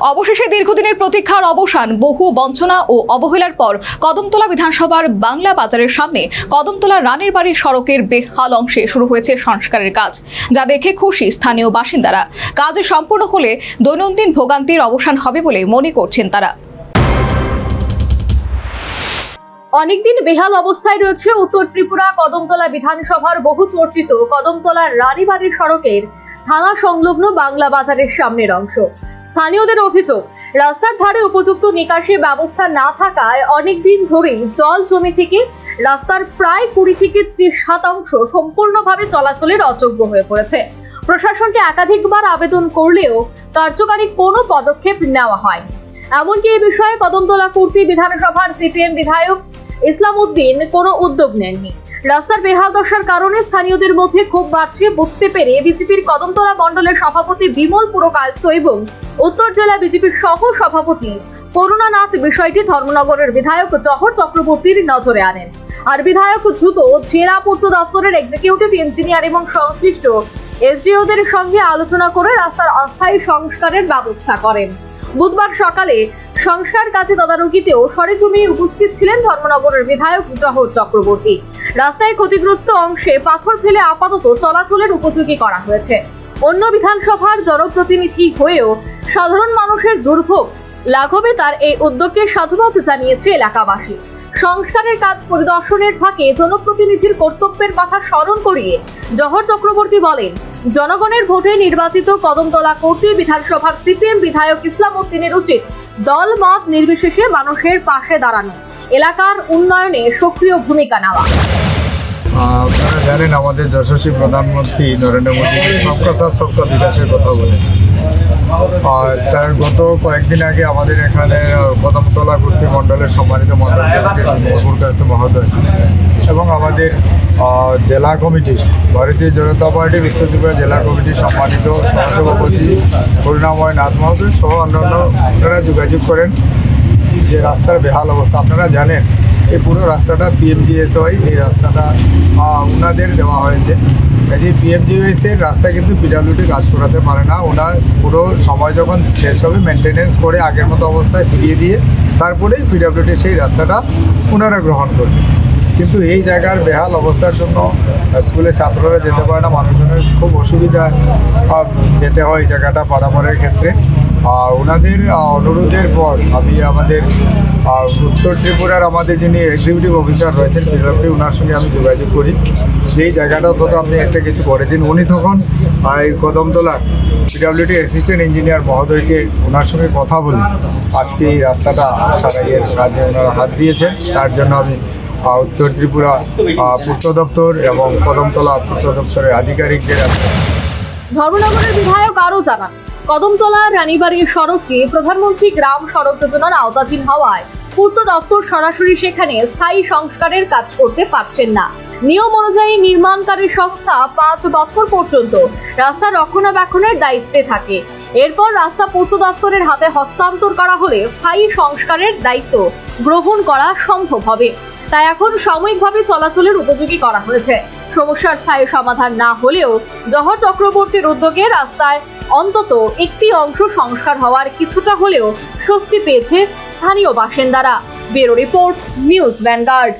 অবশেষে দীর্ঘদিনের প্রতীক্ষার অবসান। বহু বঞ্চনা ও অবহেলার পর কদমতলা বিধানসভার বাংলা বাজারের সামনে কদমতলা রানীর বাড়ি সড়কের বেহাল অংশে শুরু হয়েছে সংস্কারের কাজ, যা দেখে খুশি স্থানীয় বাসিন্দারা। কাজ সম্পূর্ণ হলে দৈনন্দিন ভোগান্তির অবসান হবে বলে মনে করছেন তারা। অনেকদিন বেহাল অবস্থায় রয়েছে উত্তর ত্রিপুরা কদমতলা বিধানসভার বহু চর্চিত কদমতলা রানীবাড়ির সড়কের থানা সংলগ্ন বাংলা বাজারের সামনের অংশ। স্থানীয়দের অভিযোগ, রাস্তার ধারে উপযুক্ত নিকাশি ব্যবস্থা না থাকায় অনেকদিন ধরেই জল জমে থেকে রাস্তার প্রায় 20 থেকে 30% সম্পূর্ণভাবে চলাচলের অযোগ্য হয়ে পড়েছে। প্রশাসনকে একাধিকবার আবেদন করলেও কার্যকারী কোনো পদক্ষেপ নেওয়া হয়। এমনকি এই বিষয়ে কদমতলা কুর্তি বিধানসভার সিপিএম বিধায়ক ইসলাম উদ্দিন কোনো উদ্যোগ নেননি। রাস্তার বেহাল দশার কারণে স্থানীয়দের মধ্যে ক্ষোভ বাড়ছে বুঝতে পেরে বিজেপির কদমতলা মণ্ডলের সভাপতি বিমল পুরকায়স্থ এবং উত্তর জেলা বিজেপির সহ সভাপতি করুণানাথ বিষয়টি ধর্মনগরের বিধায়ক জহর চক্রবর্তীর নজরে আনেন। আর বিধায়ক দ্রুত জেলা পূর্ত দপ্তরের এক্সিকিউটিভ ইঞ্জিনিয়ার এবং সংশ্লিষ্ট এসডিওদের সঙ্গে আলোচনা করে রাস্তার অস্থায়ী সংস্কারের ব্যবস্থা করেন। বুধবার সকালে সংস্কার কাজে তদারকিতেও সরেজমিনে উপস্থিত ছিলেন ধর্মনগরের বিধায়ক জহর চক্রবর্তী। রাস্তায় ক্ষতিগ্রস্ত অংশে পাথর ফেলে আপাতত চলাচলের উপযোগী করা হয়েছে। অন্য বিধানসভার জনপ্রতিনিধি হয়েও সাধারণ মানুষের দুর্ভোগ লাঘবে তার এই উদ্যোগকে সাধুবাদ জানিয়েছে এলাকাবাসী। সংস্কারের কাজ পরিদর্শনের ফাঁকে জনপ্রতিনিধির কর্তব্যের কথা স্মরণ করিয়ে জহর চক্রবর্তী বলেন, জনগণের ভোটে নির্বাচিত কদমতলা কুর্তি বিধানসভার সিপিএম বিধায়ক ইসলাম উদ্দিনের উচিত দল মত নির্বিশেষে মানুষের পাশে দাঁড়ানো, এলাকার উন্নয়নে সক্রিয় ভূমিকা নেওয়া। আপনারা জানেন আমাদের যশস্বী প্রধানমন্ত্রী নরেন্দ্র মোদী সবকা সাথ সবকা বিকাশের কথা বলেন। আর তার গত কয়েকদিন আগে আমাদের এখানে কদমতলা কুর্তি মণ্ডলের সম্মানিত মণ্ডল প্রেসিডেন্ট মহোদয় এবং আমাদের জেলা কমিটি ভারতীয় জনতা পার্টির উত্তর ত্রিপুরা জেলা কমিটির সম্মানিত সহসভাপতি করুণাময় নাথ মহোদয় সহ অন্যান্য আপনারা যোগাযোগ করেন যে রাস্তার বেহাল অবস্থা। আপনারা জানেন এই পুরো রাস্তাটা পিএমজিএসওয়াই, এই রাস্তাটা ওনাদের দেওয়া হয়েছে। এই পিএমজিএসের রাস্তা কিন্তু পিডাব্লিউডি কাজ করাতে পারে না। ওনার পুরো সময় যখন শেষ হবে মেনটেনেন্স করে আগের মতো অবস্থায় ফিরিয়ে দিয়ে তারপরেই পিডাব্লিউডি সেই রাস্তাটা ওনারা গ্রহণ করবে। কিন্তু এই জায়গার বেহাল অবস্থার জন্য স্কুলে ছাত্ররা যেতে পারে না, মানুষজনের খুব অসুবিধা যেতে হয় এই জায়গাটা পারাপারের ক্ষেত্রে। ওনাদের অনুরোধের পর আমি আমাদের উত্তর ত্রিপুরার আমাদের যিনি এক্সিকিউটিভ অফিসার রয়েছেন পিডাব্লিউডি ওনার সঙ্গে আমি যোগাযোগ করি যে এই জায়গাটা অন্তত আপনি একটা কিছু করে দিন। উনি তখন এই কদমতলা পিডাব্লিউডি অ্যাসিস্ট্যান্ট ইঞ্জিনিয়ার মহোদয়কে ওনার সঙ্গে কথা বলি আজকে এই রাস্তাটা সারাইয়ের কাজে ওনারা হাত দিয়েছেন। তার জন্য আমি উত্তর ত্রিপুরা পূর্ত দপ্তর এবং কদমতলা পূর্ত দপ্তরের আধিকারিকদের ধর্মনগরের বিধায়ক আরও জানান, কদমতলা রানীবাড়ির সড়কটি প্রধানমন্ত্রী গ্রাম সড়ক যোজনার আওতাধীন হওয়ায় পূর্ত দপ্তর সরাসরি সেখানে স্থায়ী সংস্কারের কাজ করতে পারছেন না। নিয়ম অনুযায়ী নির্মাণকারী সংস্থা 5 বছর পর্যন্ত রাস্তা রক্ষণাবেক্ষণের দায়িত্বে থাকে। এরপর রাস্তা পূর্ত দপ্তরের হাতে হস্তান্তর করা হলে স্থায়ী সংস্কারের দায়িত্ব গ্রহণ করা সম্ভব হবে। তাই এখন সাময়িকভাবে চলাচলের উপযোগী করা হয়েছে। সমস্যার স্থায়ী সমাধান না হলেও জহর চক্রবর্তীর উদ্যোগে রাস্তায় অন্তত একটি অংশ সংস্কার হওয়ার কিছুটা হলেও স্বস্তি পেয়েছে স্থানীয় বাসিন্দারা। Bureau report, news vanguard.